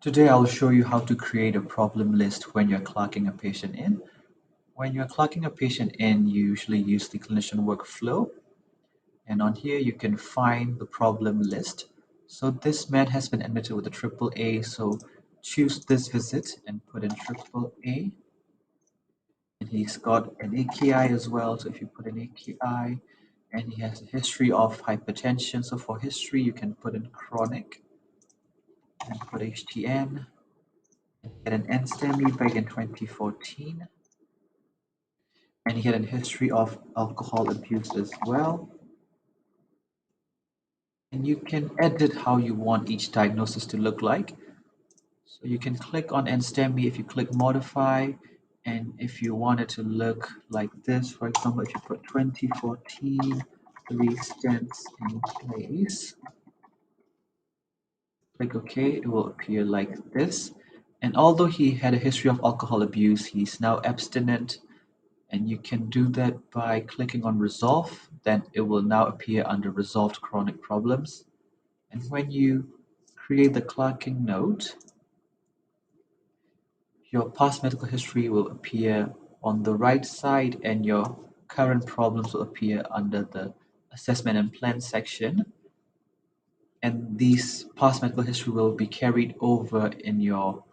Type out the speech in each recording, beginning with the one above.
Today I'll show you how to create a problem list when you're clocking a patient in. When you're clocking a patient in, you usually use the clinician workflow, and on here you can find the problem list. So this man has been admitted with a triple A, so choose this visit and put in triple A. And he's got an AKI as well, so if you put an AKI, and he has a history of hypertension, so for history you can put in chronic and put HTN. Get an NSTEMI back in 2014, and he had a history of alcohol abuse as well. And you can edit how you want each diagnosis to look like. So you can click on NSTEMI if you click modify, and if you want it to look like this, for example, if you put 2014, 3 stents in place, click OK, it will appear like this. And although he had a history of alcohol abuse, he's now abstinent. And you can do that by clicking on resolve, then it will now appear under resolved chronic problems. And when you create the clocking note, your past medical history will appear on the right side and your current problems will appear under the assessment and plan section. And these past medical history will be carried over in your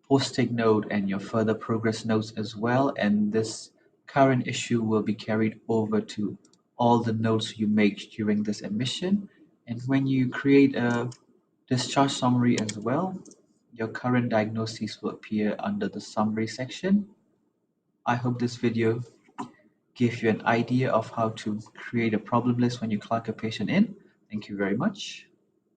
post-take note and your further progress notes as well, and this current issue will be carried over to all the notes you make during this admission. And when you create a discharge summary as well, your current diagnoses will appear under the summary section. I hope this video gave you an idea of how to create a problem list when you clock a patient in. Thank you very much.